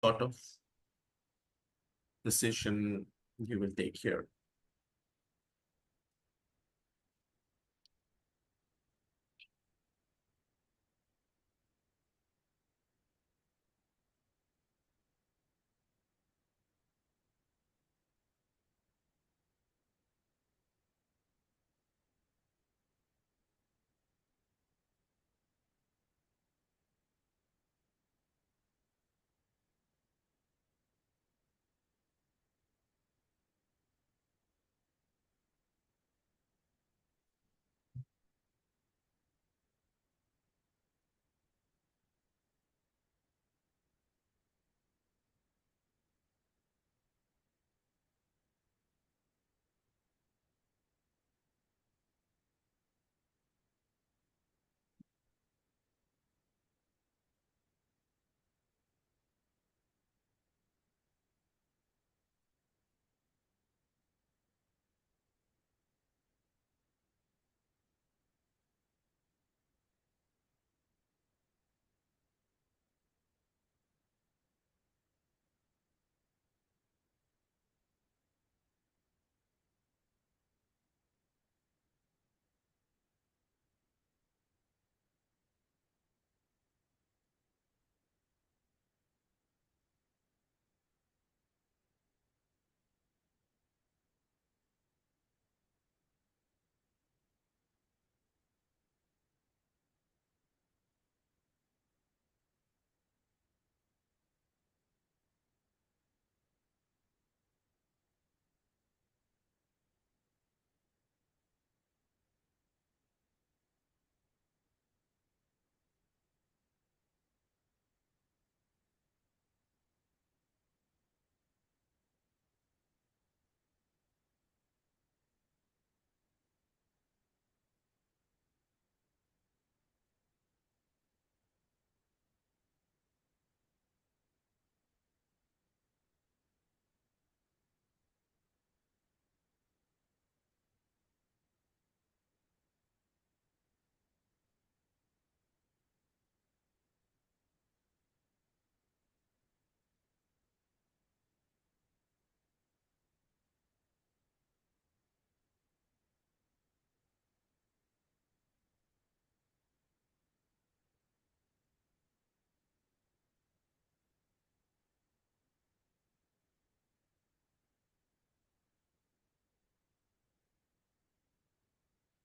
sort of decision you will take here?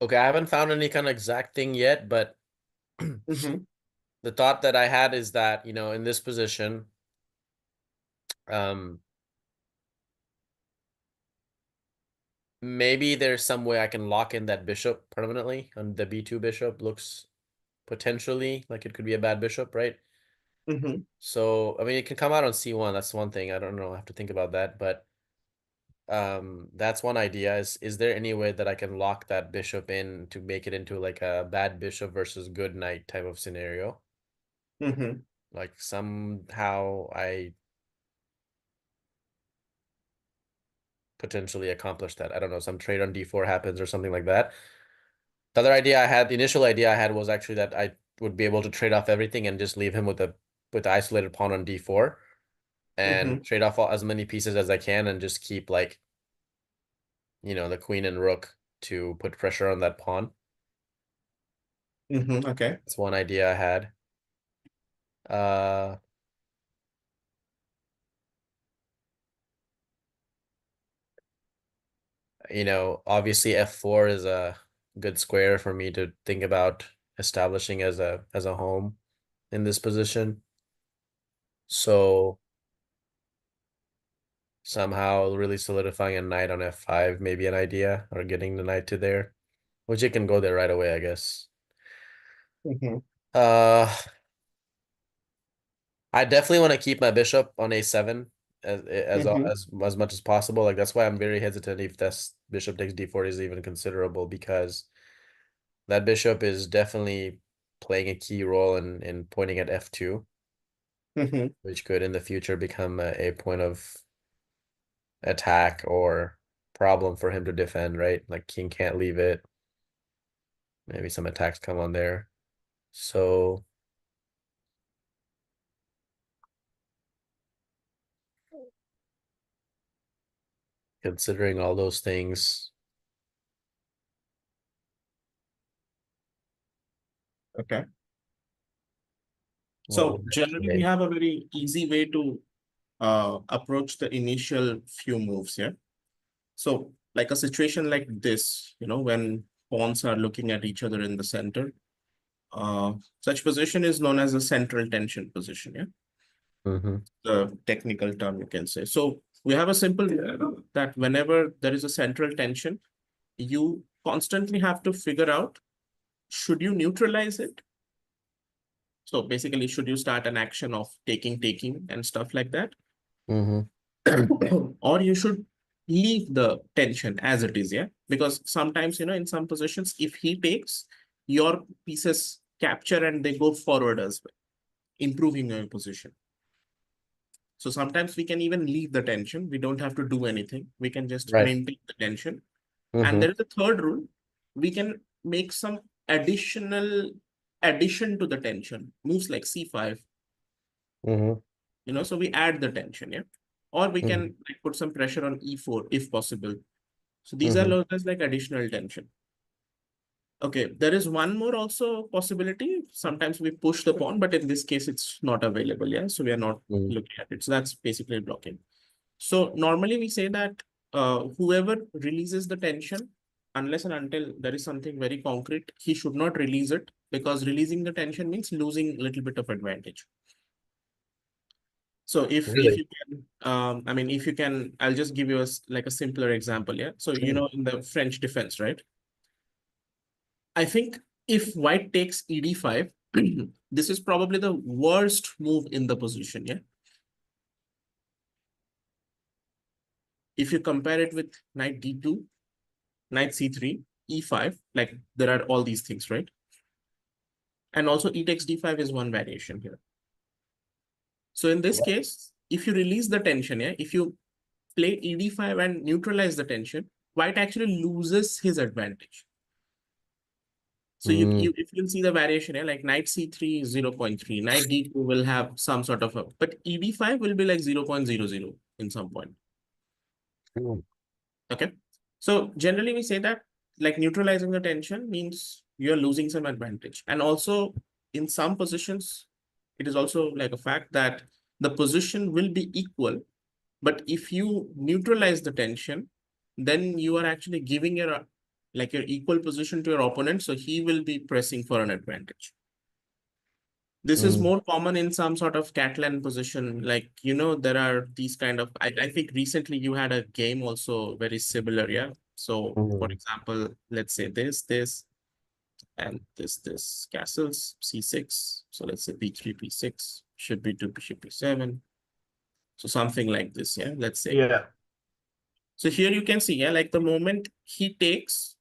Okay, I haven't found any kind of exact thing yet, but Mm-hmm. the thought that I had is that, in this position, um, maybe there's some way I can lock in that bishop permanently on the b2 bishop. Looks potentially like it could be a bad bishop, right? Mm-hmm. So, I mean, it can come out on c1. That's one thing. I don't know. I have to think about that, but that's one idea. Is there any way that I can lock that bishop in to make it into like a bad bishop versus good knight type of scenario? Mm-hmm. Like somehow I potentially accomplish that. I don't know, some trade on d4 happens or something like that. The initial idea I had was actually that I would be able to trade off everything and just leave him with the isolated pawn on d4 and Mm-hmm. trade off as many pieces as I can and just keep like, the queen and rook to put pressure on that pawn. Mm-hmm. Okay. That's one idea I had. Uh, Obviously f4 is a good square for me to think about establishing as a home in this position. So somehow really solidifying a knight on f5 may be an idea, or getting the knight to there, which it can go there right away, I guess. Mm-hmm. Uh, I definitely want to keep my bishop on a7 as Mm-hmm. as much as possible. Like that's why I'm very hesitant if this bishop takes d4 is even considerable, because that bishop is definitely playing a key role in pointing at f2, Mm-hmm. which could in the future become a point of attack or problem for him to defend, right? Like king can't leave it. Maybe some attacks come on there. So considering all those things. Okay. What So would I generally, we play? have a very easy way to approach the initial few moves. Yeah. So like a situation like this, when pawns are looking at each other in the center, such position is known as a central tension position. Yeah. Mm-hmm. The technical term you can say. So we have a simple that whenever there is a central tension, you constantly have to figure out, should you neutralize it? So basically, should you start an action of taking, and stuff like that? Mm-hmm. Or you should leave the tension as it is, yeah? Because sometimes, in some positions, if he takes, your pieces capture and they go forward as well, improving your position. So sometimes we can even leave the tension. We don't have to do anything. We can just Right. maintain the tension. And Mm-hmm. there is a third rule. We can make some additional addition to the tension. Moves like c5, Mm-hmm. so we add the tension, yeah? Or we Mm-hmm. can like put some pressure on e4 if possible. So these are Mm-hmm. known as like additional tension. Okay, there is one more also possibility. Sometimes we push the pawn, but in this case, it's not available, yeah? So we are not Mm-hmm. looking at it. So that's basically blocking. So normally we say that whoever releases the tension, unless and until there is something very concrete, he should not release it, because releasing the tension means losing a little bit of advantage. So if Really? you can, I mean, if you can, I'll just give you like a simpler example. Yeah. So Sure. in the French defense, right? I think if white takes ED5, this is probably the worst move in the position. Yeah. If you compare it with knight D2, knight C3, E5, like there are all these things, right? And also E takes D5 is one variation here. So in this case, if you release the tension, yeah, if you play ED5 and neutralize the tension, white actually loses his advantage. So Mm-hmm. if you can see the variation here, like knight c3 is 0.3, knight d2 will have some sort of a, but ed5 will be like 0.00 in some point. Okay. So generally we say that like neutralizing the tension means you're losing some advantage. And also in some positions, it is also like a fact that the position will be equal. But if you neutralize the tension, then you are actually giving your equal position to your opponent. So he will be pressing for an advantage. This is Mm-hmm. more common in some sort of Catalan position. Like, there are these kind of, I think recently you had a game also very similar. Yeah. So for Mm-hmm. example, let's say this, and this castles C6. So let's say B3, B6, should be 2, bishop B7. So something like this. Yeah. Let's say. Yeah. So here you can see, yeah, like the moment he takes,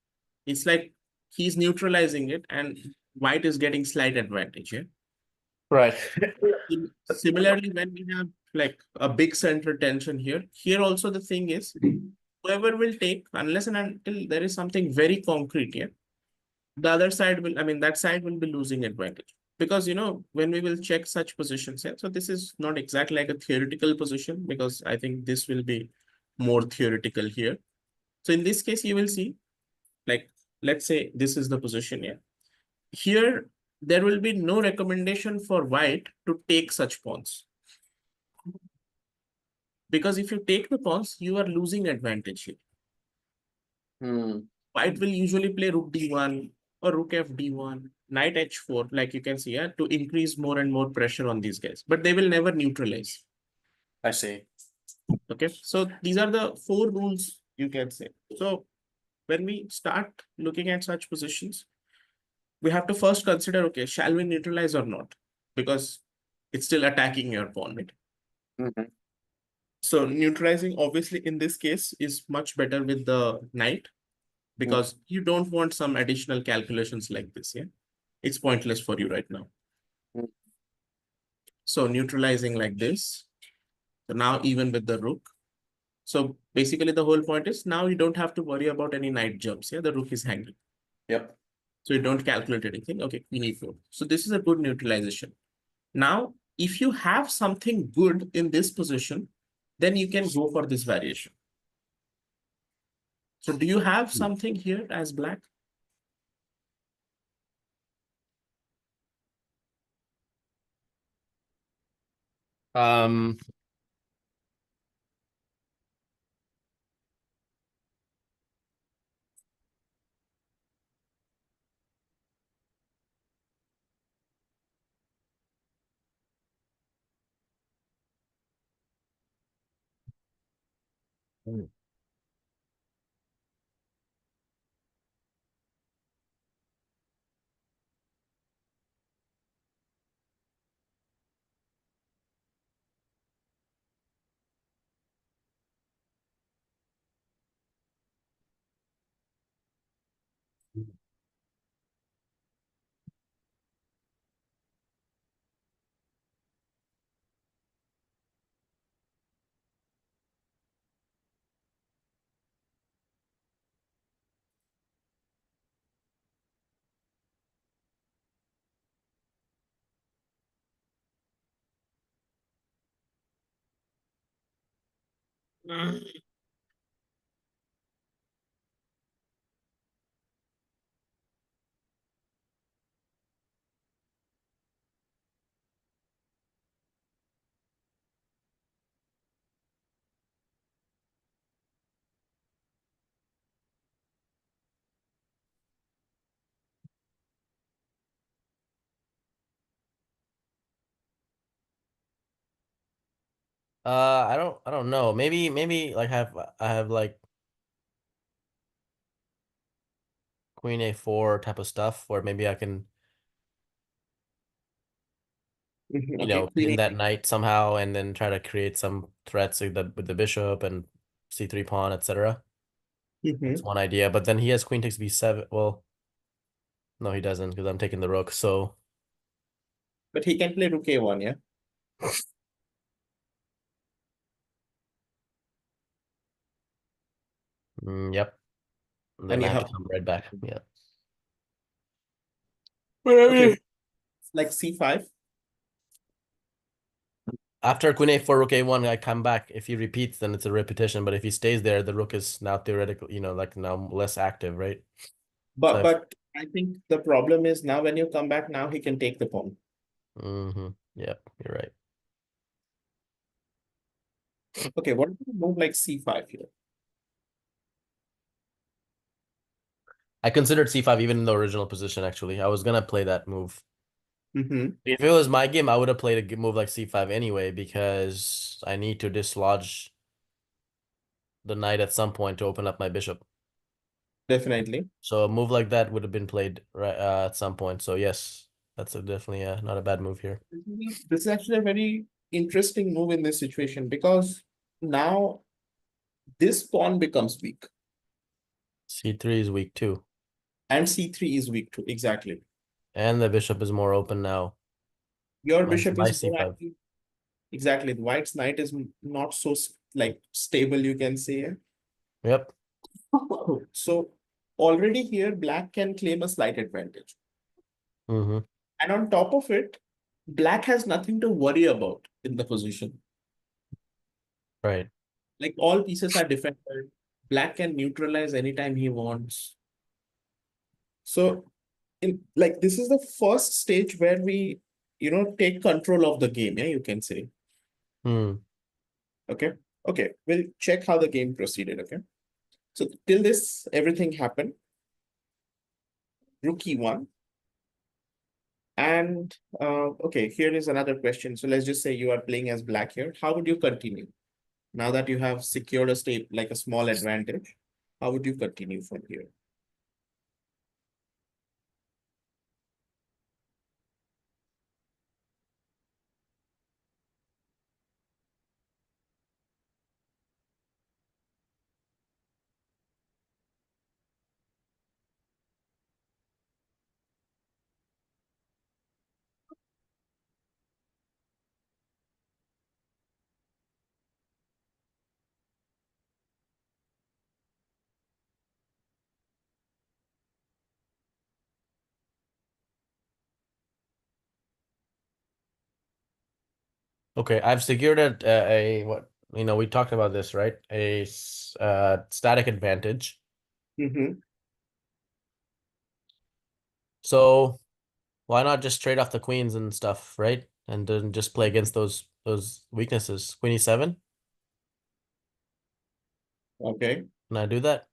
it's like he's neutralizing it and white is getting slight advantage. Yeah. Right. Similarly, when we have like a big center tension here also the thing is, whoever will take, unless and until there is something very concrete here, the other side will, I mean, that side will be losing advantage. Because, when we will check such positions, yeah, so this is not exactly like a theoretical position, because I think this will be more theoretical here. So in this case, you will see, like, let's say this is the position, yeah. Here, there will be no recommendation for white to take such pawns. Because if you take the pawns, you are losing advantage here. Mm-hmm. White will usually play rook d1 or rook f d1, knight h4, like you can see, yeah, to increase more and more pressure on these guys. But they will never neutralize. I see. Okay, so these are the 4 rules you can say. So when we start looking at such positions, we have to first consider, okay, shall we neutralize or not? Because it's still attacking your pawn, right? Mm-hmm. So neutralizing, obviously, in this case is much better with the knight, because you don't want some additional calculations like this. Yeah, it's pointless for you right now. Mm-hmm. So neutralizing like this. So now even with the rook. So basically the whole point is now you don't have to worry about any knight jumps. Yeah, the rook is hanging. Yep. So you don't calculate anything. Okay, queen e4. So this is a good neutralization. Now, if you have something good in this position, then you can go for this variation. So do you have something here as black? Um, I don't know. Maybe like I have like Queen A4 type of stuff where maybe I can, you Okay, know, queen pin that eight. knight somehow and then try to create some threats with the bishop and C3 pawn, etc. That's Mhm. one idea. But then he has queen takes B7. Well, no, he doesn't because I'm taking the rook. So, But he can play rook a1, yeah? yep. And And then I you have to have, come right back. Yeah. But I okay, mean, like c5. after queen A4, rook A1, I come back. If he repeats, then it's a repetition. But if he stays there, the rook is now theoretically, you know, like now less active, right? So if, But I think the problem is now when you come back, now he can take the pawn. yep, you're right. Okay, what if we move like c5 here? I considered C5 even in the original position, actually. I was gonna play that move. Mm-hmm. If it was my game, I would have played a move like C5 anyway, because I need to dislodge the knight at some point to open up my bishop. Definitely. So a move like that would have been played right at some point. So yes, that's definitely not a bad move here. This is actually a very interesting move in this situation because now this pawn becomes weak C3 is weak too. and c3 is weak too. Exactly. And the bishop is more open now. Your Mine's bishop my is more C5. active. Exactly. The white's knight is not so like stable, you can say. Yep. So already here, black can claim a slight advantage. Mm-hmm. And on top of it, black has nothing to worry about in the position. Right. Like all pieces are defended. Black can neutralize anytime he wants. So in like this is the first stage where we, take control of the game, yeah, you can say. Hmm. Okay. Okay. We'll check how the game proceeded. Okay. So till this, everything happened. Rookie won. And okay, here is another question. So let's just say you are playing as black here. How would you continue? Now that you have secured a state like a small advantage, how would you continue from here? Okay, I've secured a what, you know, we talked about this, right? A static advantage. Mm-hmm. So why not just trade off the queens and stuff, right? And then just play against those weaknesses. Queen e7. Okay. Can I do that?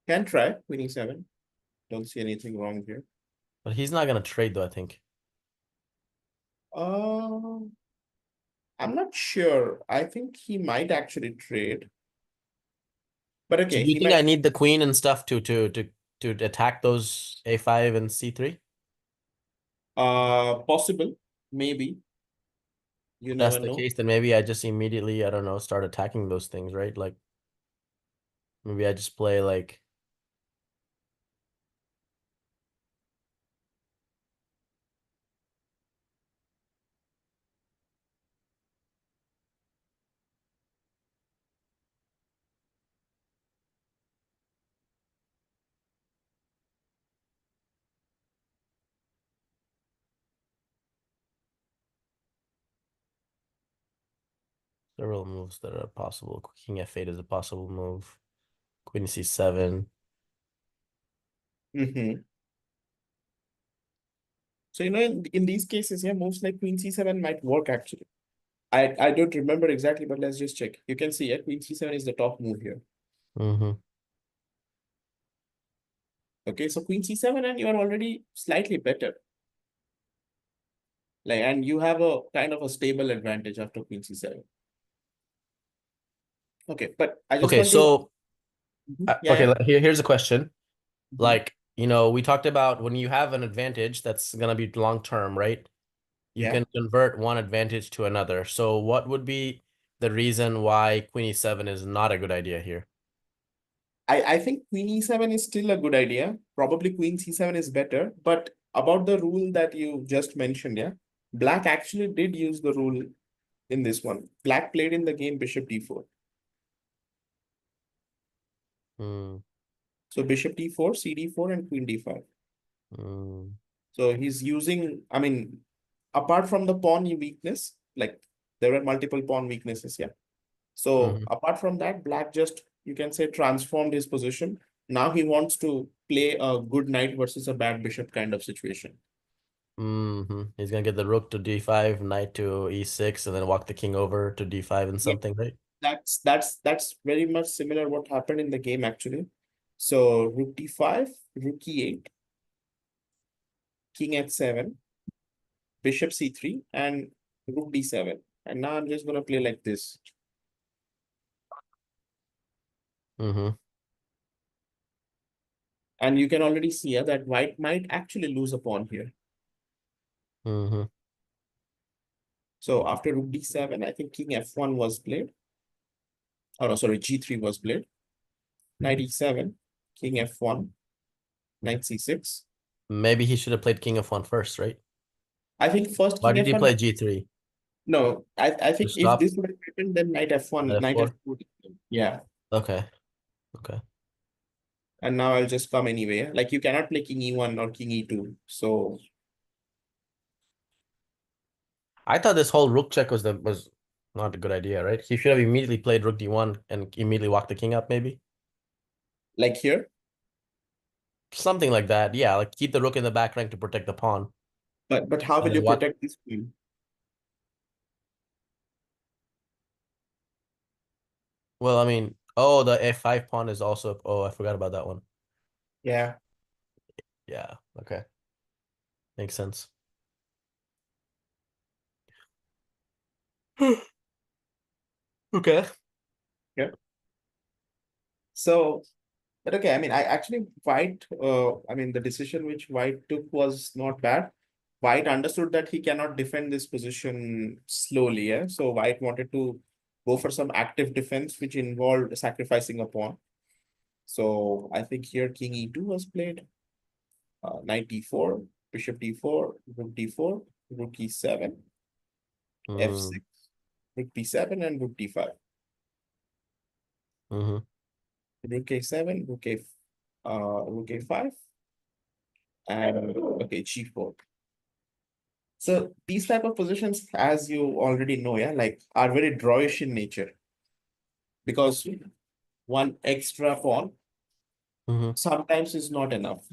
Can try Queen e7. Don't see anything wrong here. But he's not gonna trade though, I think. Uh, I'm not sure. I think he might actually trade. But So okay, do you he think might I need the queen and stuff to attack those a5 and c3? possible, maybe. You If that's never the know. case, then maybe I just immediately, I don't know, start attacking those things, right? Like maybe I just play like several moves that are possible. King f8 is a possible move. Queen c7. Mm-hmm. So, in these cases, yeah, moves like Queen c7 might work actually. I don't remember exactly, but let's just check. You can see, yeah, Queen c7 is the top move here. Mm-hmm. Okay, so Queen c7 and you are already slightly better. Like, and you have a kind of a stable advantage after Queen c7. Okay, but I just Okay, want to. so Mhm. Yeah, okay, yeah. here's a question. Mhm. Like, we talked about when you have an advantage that's gonna be long term, right? You Yeah. can convert one advantage to another. So what would be the reason why Queen e7 is not a good idea here? I think Queen e7 is still a good idea. Probably Queen c7 is better. But about the rule that you just mentioned, yeah, Black actually did use the rule in this one. Black played in the game Bishop d4. Hmm. So Bishop d4, cd4, and Queen d5. Hmm. So he's using, I mean, apart from the pawn weakness, like there were multiple pawn weaknesses, yeah. So Hmm. apart from that, Black just, you can say, transformed his position. Now he wants to play a good knight versus a bad bishop kind of situation. Hmm. He's gonna get the rook to d5, knight to e6, and then walk the king over to d5 and Yeah, something, right? that's very much similar what happened in the game actually. So rook d5, rook e8, king h7, bishop c3, and rook d7. And now I'm just gonna play like this. Hmm. And you can already see that white might actually lose a pawn here. Hmm. So after rook d7, I think king f1 was played. Oh no, sorry, g3 was played. Knight e7, king f1, knight c6. Maybe he should have played king f1 first, right? I think first Why king did he f1. play g3? No, I To think if stop this would have happened, then knight f1, at knight f4? f2. Yeah. Okay. Okay. And now I'll just come anyway. Like you cannot play king e1 or king e2. So I thought this whole rook check was not a good idea, right? He should have immediately played rook d1 and immediately walked the king up, maybe. like here, Something like that. Yeah, like keep the rook in the back rank to protect the pawn. but how And will then you what? protect this queen? Well, I mean, oh, the f5 pawn is also. Oh, I forgot about that one. Yeah. Yeah. Okay. Makes sense. Okay. Yeah. So, but okay, I mean, I actually white. I mean, the decision which white took was not bad. White understood that he cannot defend this position slowly. Yeah. So white wanted to go for some active defense, which involved sacrificing a pawn. So I think here king e2 was played. Knight d4, bishop d4, rook d4, rook e7, Mm, f6, rook b7, and rook d5. mm-hmm. Rook a7, rook a5, and okay, g4. So these type of positions, as you already know, yeah, like are very drawish in nature because one extra pawn sometimes is not enough.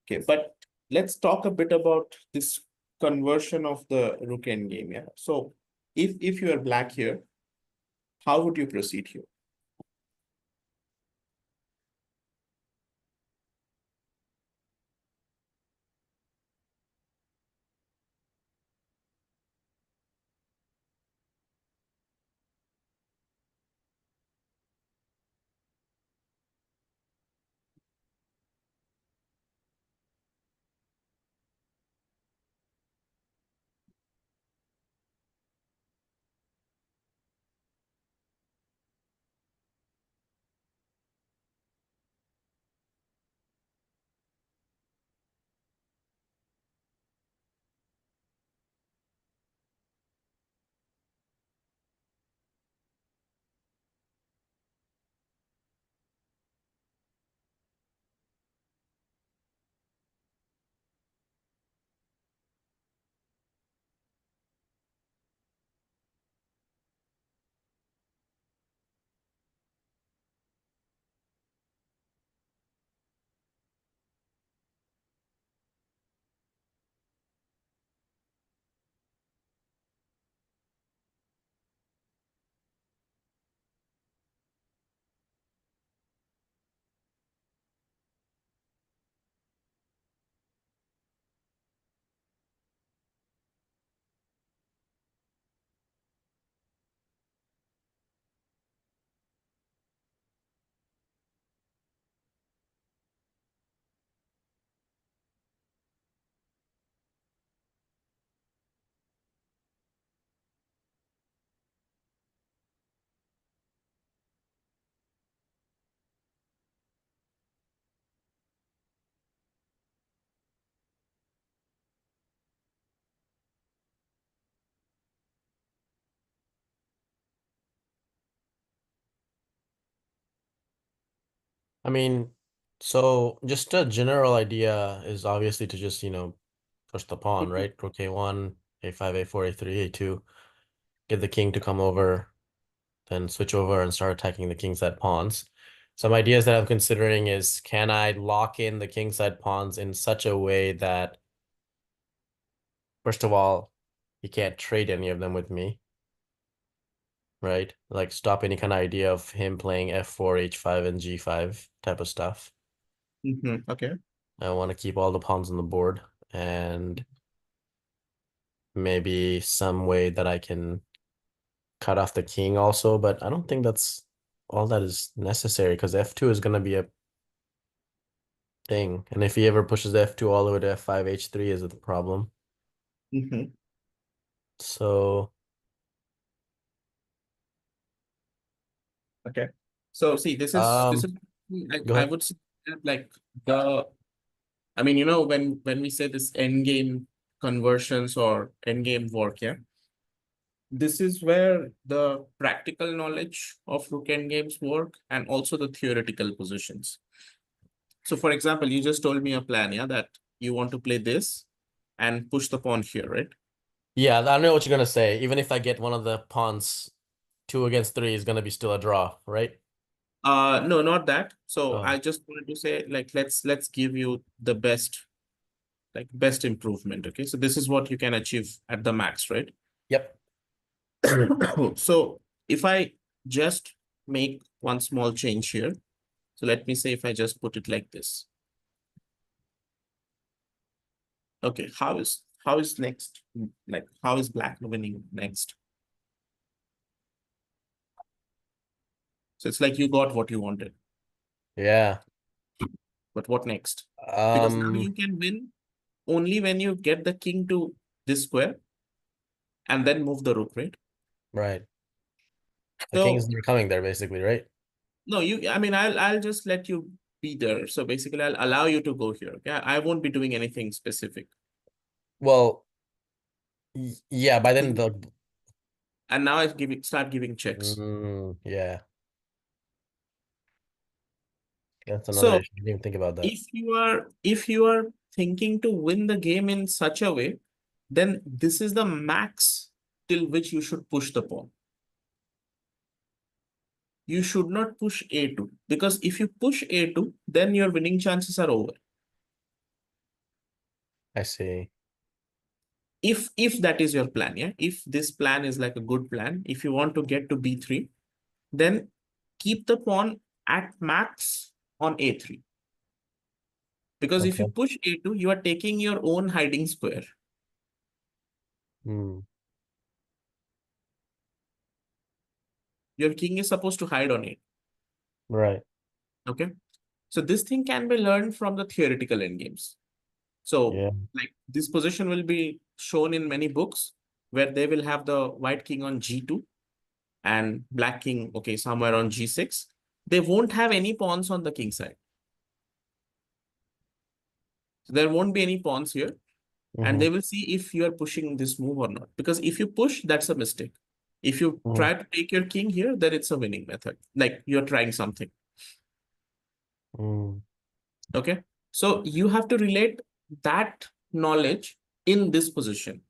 Okay, but let's talk a bit about this conversion of the rook endgame. Yeah. So if you are black here, how would you proceed here? I mean, so just a general idea is obviously to just, push the pawn, right? Rook a1, a5, a4, a3, a2. Get the king to come over, then switch over and start attacking the kingside pawns. Some ideas that I'm considering is, can I lock in the kingside pawns in such a way that, first of all, he can't trade any of them with me, right? Like stop any kind of idea of him playing f4, h5, and g5 type of stuff. Okay. I want to keep all the pawns on the board, and maybe some way that I can cut off the king also, but I don't think that's all that is necessary because f2 is going to be a thing. And if he ever pushes f2 all the way to f5, h3 is the problem. So, Okay. So see, this is go I ahead. would say that like the I mean, when we say this endgame conversions or endgame work, yeah, this is where the practical knowledge of rook endgames work and also the theoretical positions. So for example, you just told me a plan, yeah, that you want to play this and push the pawn here, right? Yeah, I know what you're gonna say. Even if I get one of the pawns 2 against 3 is gonna be still a draw, right? No, not that. So Oh, I just wanted to say, like, let's give you the best, like best improvement. Okay. So this is what you can achieve at the max, right? yep. So if I just make one small change here, so let me say if I just put it like this. Okay, how is next? Like how is black winning next? So it's like you got what you wanted, Yeah. but what next? Because now Um, you can win only when you get the king to this square and then move the rook, right? right. The king is So never coming there, basically, right? no, I mean I'll just let you be there. So basically I'll allow you to go here. Okay. I won't be doing anything specific. Well, yeah, by then the And now I start giving checks. yeah, that's another So issue. I didn't even think about that. if you are thinking to win the game in such a way, then this is the max till which you should push the pawn. you should not push A2, because if you push A2, then your winning chances are over. I see. If that is your plan, yeah. If this plan is like a good plan, if you want to get to B3, then keep the pawn at max on A3. Because if you Okay. push A2, you are taking your own hiding square. Hmm. Your king is supposed to hide on it. Right. Okay. So this thing can be learned from the theoretical endgames. So Yeah. like this position will be shown in many books where they will have the white king on G2 and black king, okay, somewhere on G6. They won't have any pawns on the king side. So there won't be any pawns here. And Mm-hmm. they will see if you are pushing this move or not. Because if you push, that's a mistake. If you Mm-hmm. try to take your king here, then it's a winning method. Like you're trying something. Mm-hmm. Okay. So you have to relate that knowledge in this position.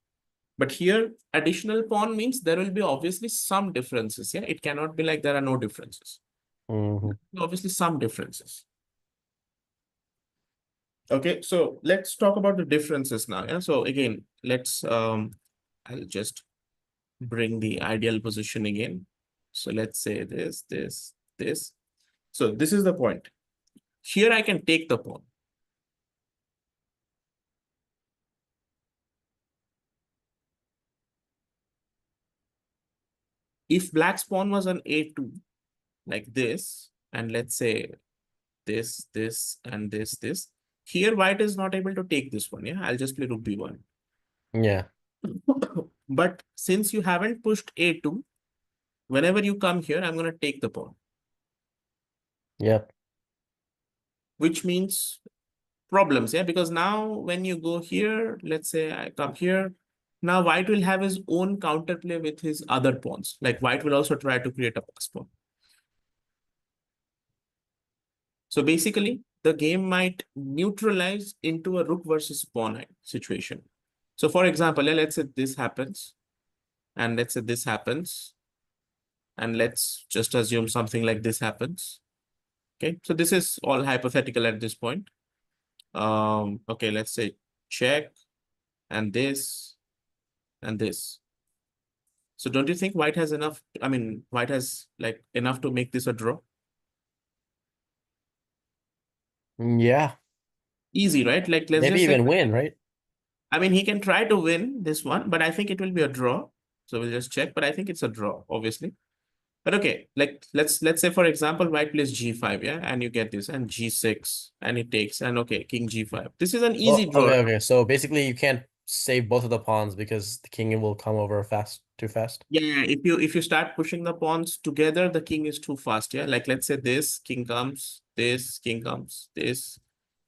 But here, additional pawn means there will be obviously some differences. Yeah. It cannot be like there are no differences. Mm-hmm. Obviously, some differences. Okay. So let's talk about the differences now. Yeah. So again, I'll just bring the ideal position again. So let's say this. So this is the point. Here I can take the pawn. If black's pawn was on A2, like this, and let's say this. Here, white is not able to take this one. Yeah, I'll just play rook B1. Yeah. But since you haven't pushed A2, whenever you come here, I'm going to take the pawn, Yep. which means problems. Yeah, because now when you go here, let's say I come here, now white will have his own counterplay with his other pawns. Like white will also try to create a pass pawn. So basically, the game might neutralize into a rook versus pawn situation. So for example, let's say this happens, and let's say this happens, and let's just assume something like this happens. Okay, so this is all hypothetical at this point. Okay, let's say check, and this, and this. So don't you think white has enough? I mean, white has like enough to make this a draw? Yeah. Easy, right? Like let's Maybe just say, even win, right? I mean, he can try to win this one, but I think it will be a draw. So we'll just check, but I think it's a draw, obviously. But okay, like let's say for example, white plays G5, yeah, and you get this, and G6, and it takes, and okay, King G5. This is an easy Oh, draw. okay, okay. So basically you can't save both of the pawns because the king will come over too fast. Yeah, if you start pushing the pawns together, the king is too fast. Yeah, like let's say this king comes, this king comes, this.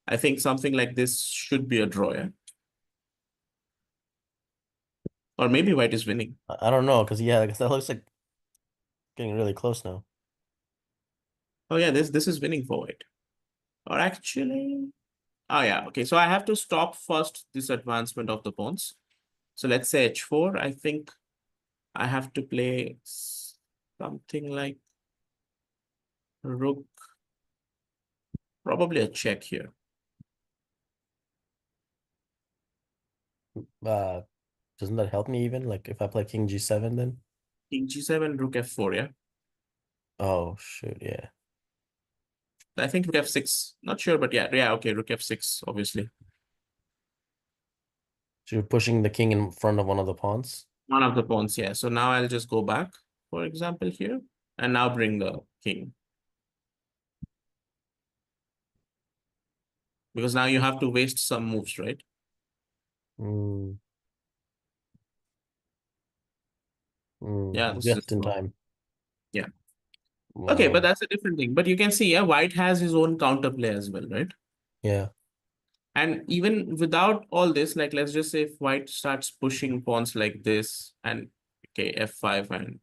I think something like this should be a draw, yeah, or maybe white is winning. I don't know, because yeah, because that looks like getting really close now. Oh yeah, this is winning for white. Or actually, oh yeah, okay. So I have to stop first this advancement of the pawns. So let's say H4. I think I have to play something like rook, probably a check here. Uh, doesn't that help me even? Like if I play king G7 then? King G7, rook F4, yeah. Oh shoot, yeah. I think rook F6. Not sure, but yeah, okay, rook F6, obviously. So you're pushing the king in front of one of the pawns? One of the pawns, yeah. So now I'll just go back, for example, here, and now bring the king. Because now you have to waste some moves, right? Mm, Yeah, this is just in time. yeah. Okay, but Wow. that's a different thing. But you can see, yeah, white has his own counterplay as well, right? Yeah. And even without all this, like let's just say if white starts pushing pawns like this and okay, F5 and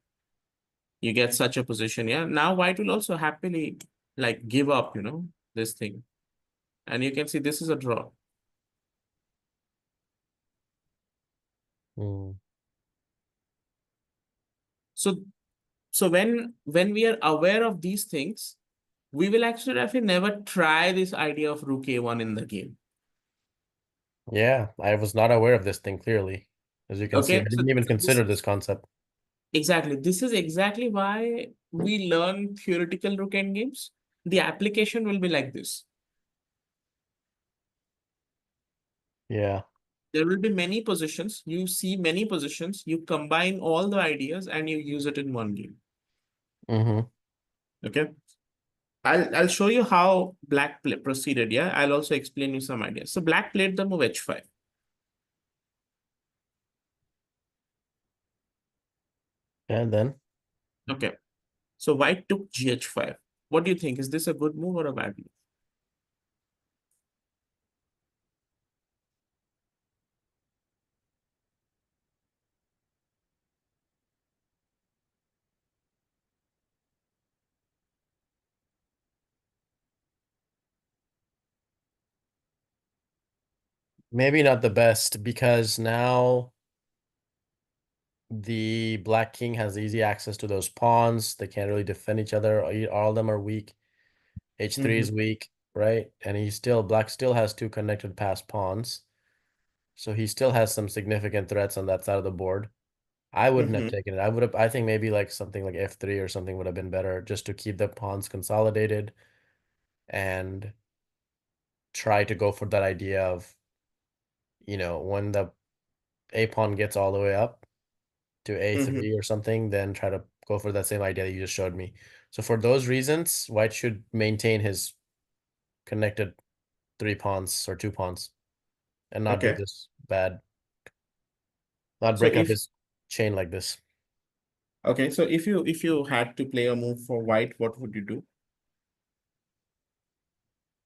you get such a position, yeah. Now white will also happily like give up, this thing. And you can see this is a draw. Mm, So So when we are aware of these things, we will actually never try this idea of rook a1 in the game. Yeah, I was not aware of this thing clearly. As you can see, I Okay, so didn't even this consider this is concept. exactly, this is exactly why we learn theoretical rook endgames. The application will be like this. Yeah. There will be many positions. You see many positions. You combine all the ideas and you use it in one game. Mm-hmm. Okay. I'll show you how black proceeded. Yeah. I'll also explain you some ideas. So black played the move h5. And then Okay. So white took gh5. What do you think? Is this a good move or a bad move? maybe not the best because now the black king has easy access to those pawns. They can't really defend each other. All of them are weak. H3 is Mm-hmm. weak, right? And black still has two connected passed pawns. So he still has some significant threats on that side of the board. I wouldn't have Mm-hmm. taken it. I think maybe like something like F3 or something would have been better just to keep the pawns consolidated and try to go for that idea of, when the A pawn gets all the way up to Mm-hmm. A3 or something, then try to go for that same idea that you just showed me. So for those reasons, white should maintain his connected three pawns or two pawns and not do Okay. this bad, not So break up if his chain like this. okay, so if you had to play a move for white, what would you do?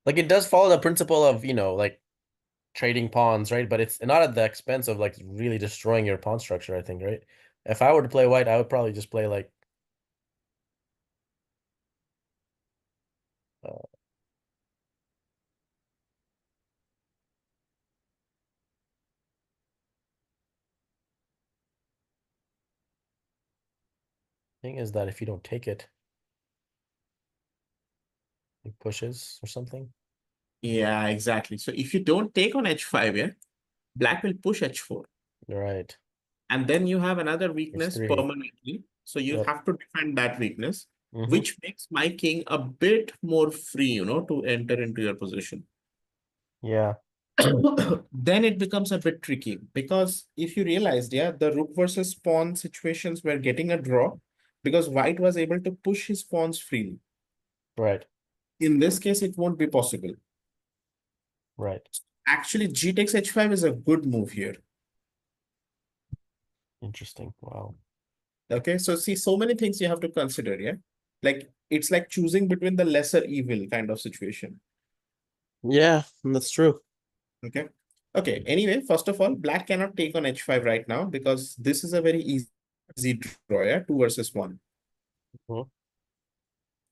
Like it does follow the principle of, like trading pawns, right? But it's not at the expense of like really destroying your pawn structure, I think, right? If I were to play white, I would probably just play like uh, thing is that if you don't take it, it pushes or something. Yeah, exactly. So if you don't take on h5, yeah, black will push h4. Right. And then you have another weakness H3. permanently. So you Yep. have to defend that weakness, Mm-hmm. which makes my king a bit more free, to enter into your position. Yeah. Then it becomes a bit tricky because if you realized, yeah, the rook versus pawn situations were getting a draw because white was able to push his pawns freely. Right. In this case, it won't be possible. Right. Actually, g takes h5 is a good move here. Interesting. Wow. Okay, so see, so many things you have to consider, yeah? Like, it's like choosing between the lesser evil kind of situation. Yeah, that's true. Okay. Okay. Anyway, first of all, black cannot take on h5 right now because this is a very easy draw, yeah? Two versus one. Mhm.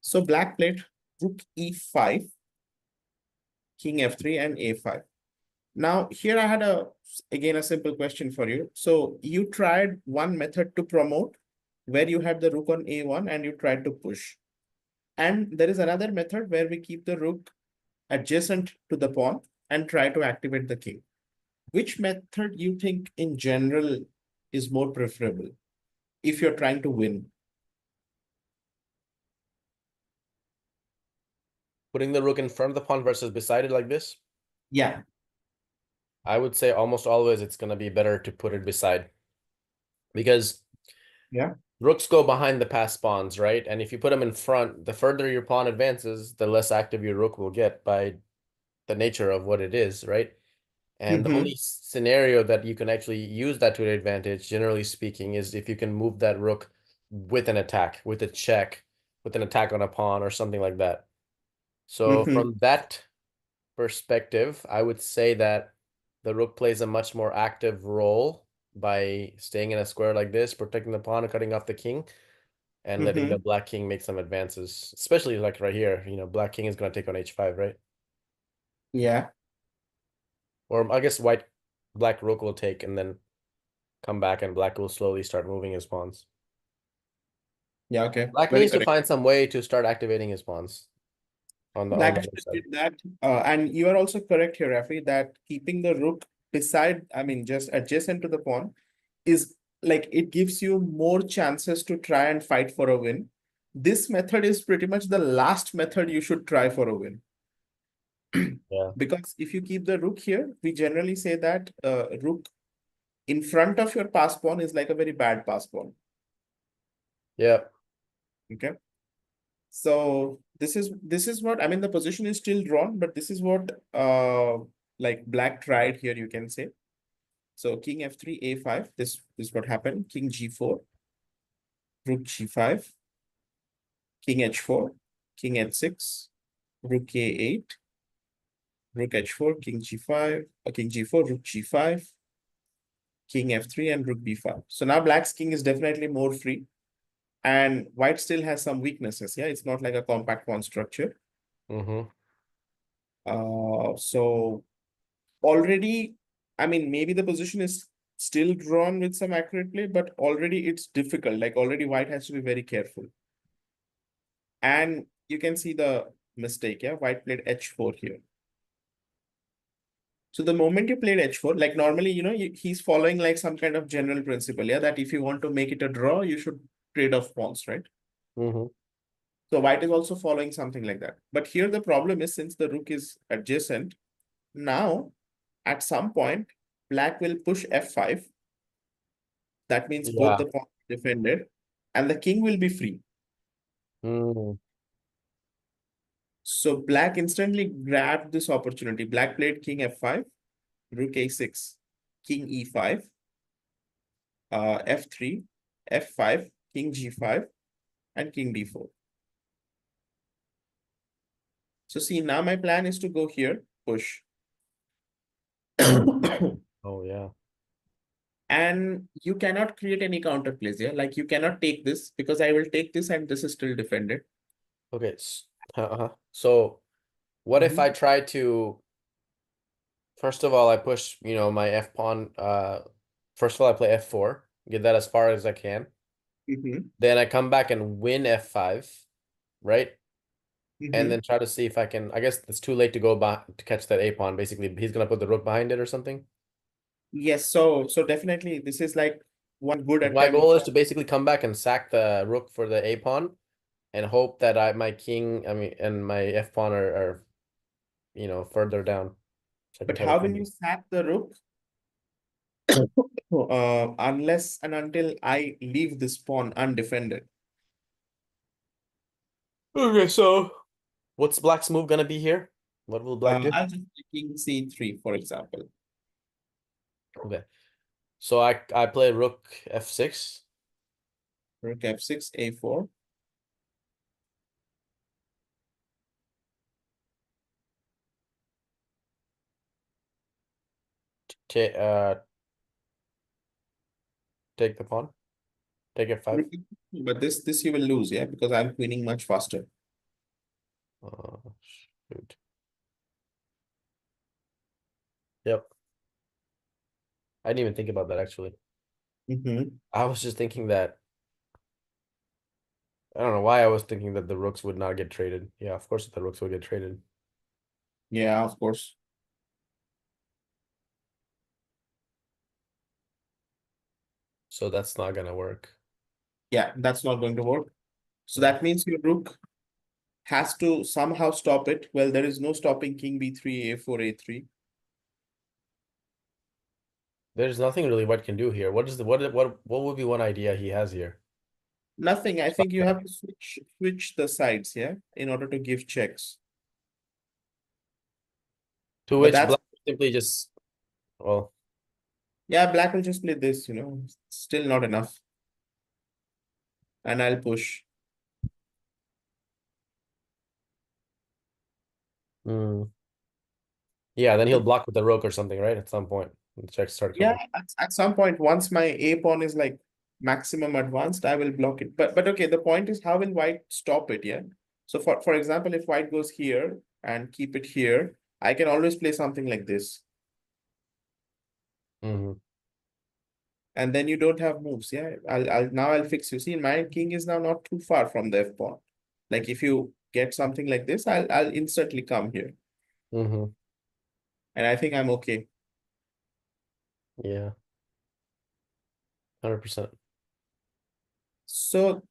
So black played rook e5, king f3, and a5. Now, here I had again a simple question for you. So you tried one method to promote where you had the rook on a1 and you tried to push. And there is another method where we keep the rook adjacent to the pawn and try to activate the king. Which method you think in general is more preferable if you're trying to win? Putting the rook in front of the pawn versus beside it like this, Yeah. I would say almost always it's gonna be better to put it beside because Yeah. rooks go behind the passed pawns, right? And if you put them in front, the further your pawn advances, the less active your rook will get by the nature of what it is, right? And the Mm-hmm. only scenario that you can actually use that to your advantage, generally speaking, is if you can move that rook with an attack, with a check, with an attack on a pawn or something like that. So Mm-hmm. from that perspective, I would say that the rook plays a much more active role by staying in a square like this, protecting the pawn and cutting off the king, and letting the Mm-hmm. black king make some advances. Especially like right here, black king is going to take on h5, right? Yeah. Or I guess black rook will take and then come back and black will slowly start moving his pawns. Yeah, okay. Black Very needs to correct. find some way to start activating his pawns on Black the other just side. did that. And you are also correct here, Rafi, that keeping the rook beside, I mean, just adjacent to the pawn is like it gives you more chances to try and fight for a win. This method is pretty much the last method you should try for a win. Yeah. Because if you keep the rook here, we generally say that rook in front of your pass pawn is like a very bad pass pawn. Yeah. Okay. So this is what I mean. The position is still drawn, but this is what like black tried here, you can say. So king f3, a5. This is what happened. King g4, rook g5, king h4, king h6, rook a8, rook h4, king g5, king g4, rook g5, king f3, and rook b5. So now black's king is definitely more free, and white still has some weaknesses. Yeah, it's not like a compact pawn structure. Mm-hmm. So already, I mean, maybe the position is still drawn with some accurate play, but already it's difficult. Like already white has to be very careful. And you can see the mistake. Yeah, white played h4 here. So the moment you played h4, like normally, he's following like some kind of general principle. Yeah, that if you want to make it a draw, you should trade off pawns, right? Mm-hmm. So white is also following something like that. But here the problem is, since the rook is adjacent, now at some point, black will push f5. That means both Yeah. the pawns are defended and the king will be free. Mm. So black instantly grabbed this opportunity. Black played king f5, rook a6, king e5, f3, f5, king g5, and king d4. So see, now my plan is to go here, push. Oh yeah. And you cannot create any counter plays, yeah? Like you cannot take this because I will take this and this is still defended. Okay. So what if Mhm. I try to, first of all, I push, my F pawn, first of all, I play F4, get that as far as I can. Mhm. Then I come back and win F5, right? And Mhm. then try to see if I can, I guess it's too late to go back to catch that A pawn. Basically, he's gonna put the rook behind it or something. Yes, so definitely this is like one good My goal attempt. is to basically come back and sack the rook for the A pawn and hope that my king, I mean, and my F pawn are further down. So I can But try to how will come you in. sack the rook? Unless and until I leave this pawn undefended. Okay, so what's black's move gonna be here? What will black do? I'll just play king c3, for example. Okay. So I play rook f6. Rook f6, a4. Take take the pawn. Take f5. But this you will lose, yeah, because I'm queening much faster. Shoot. Yep. I didn't even think about that actually. Mhm. I was just thinking that I don't know why I was thinking that the rooks would not get traded. Yeah, of course the rooks will get traded. Yeah, of course. So that's not gonna work. Yeah, that's not going to work. So Yeah. that means your rook has to somehow stop it. Well, there is no stopping king b3, a4, a3. There's nothing really what can do here. What would be one idea he has here? Nothing. I Stop think you that. have to switch the sides, yeah, in order to give checks. To But which that's, black simply just well, yeah, black will just play this, still not enough. And I'll push. mm, yeah, then he'll The block with the rook or something, right? At some point. The checks start Yeah, coming. at some point, once my a pawn is like maximum advanced, I will block it. But okay, the point is how will white stop it? Yeah. So for example, if white goes here and keep it here, I can always play something like this. Hmm. and then you don't have moves. Yeah, I'll fix you. See, my king is now not too far from the f pawn. Like if you get something like this, I'll instantly come here, Mm-hmm. and I think I'm okay. Yeah. 100%. So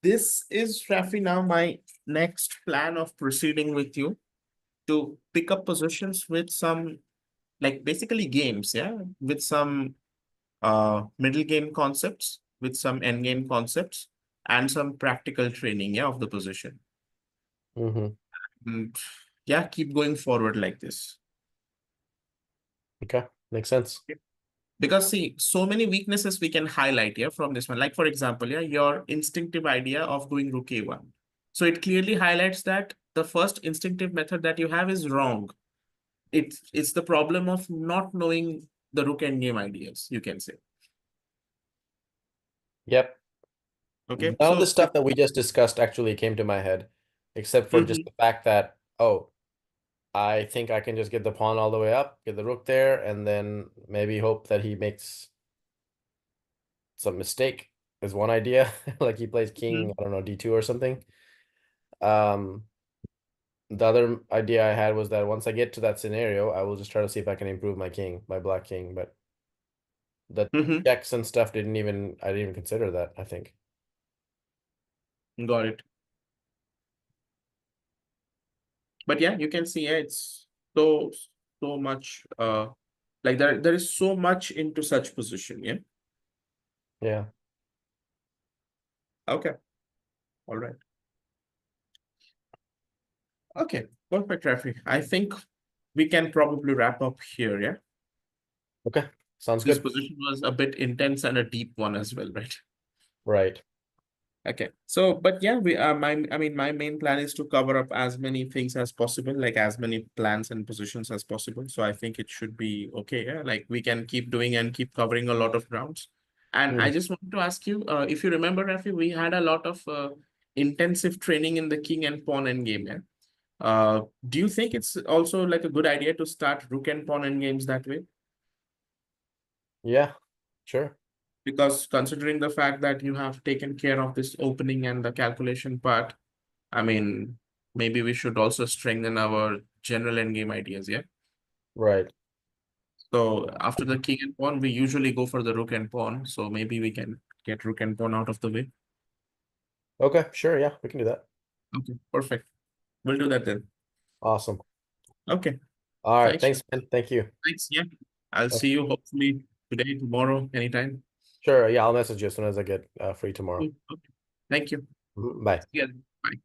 this is, Rafi, now my next plan of proceeding with you to pick up positions with some, like basically games, yeah, with some middle game concepts, with some end game concepts, and some practical training, yeah, of the position. Mm-hmm. And yeah, keep going forward like this. Okay. Makes sense. Because see, so many weaknesses we can highlight here from this one. Like for example, yeah, your instinctive idea of doing rook a1. So it clearly highlights that the first instinctive method that you have is wrong. It's the problem of not knowing the rook endgame ideas, you can say. Yep. Okay, None of the so stuff that we just discussed actually came to my head, except for just Mhm. the fact that, oh, I think I can just get the pawn all the way up, get the rook there, and then maybe hope that he makes some mistake is one idea. Like he plays king, Mhm. I don't know, d2 or something. Um, the other idea I had was that once I get to that scenario, I will just try to see if I can improve my king, my black king. But the Mhm. checks and stuff I didn't even consider that, I think. Got it. But yeah, you can see, yeah, it's so much like there is so much into such position, yeah. Yeah. Okay, all right. Okay, perfect, Rafi. I think we can probably wrap up here, yeah. Okay. Sounds This good. position was a bit intense and a deep one as well, right? Right. Okay. So, but yeah, my main plan is to cover up as many things as possible, like as many plans and positions as possible. So I think it should be okay. Yeah. Like we can keep doing and keep covering a lot of grounds. And I Mm. just wanted to ask you, if you remember, Rafi, we had a lot of intensive training in the king and pawn endgame. Yeah. Do you think it's also like a good idea to start rook and pawn endgames that way? Yeah, sure. Because considering the fact that you have taken care of this opening and the calculation part, I mean, maybe we should also strengthen our general endgame ideas, yeah? Right. So after the king and pawn, we usually go for the rook and pawn. So maybe we can get rook and pawn out of the way. Okay, sure. Yeah, we can do that. Okay, perfect. We'll do that then. Awesome. Okay, All right. thanks. Thanks, man. Thank you. Thanks, yeah. I'll see Okay. you hopefully today, tomorrow, anytime. Sure. Yeah, I'll message you as soon as I get free tomorrow. Okay, thank you. Mhm. Bye. See ya. Bye.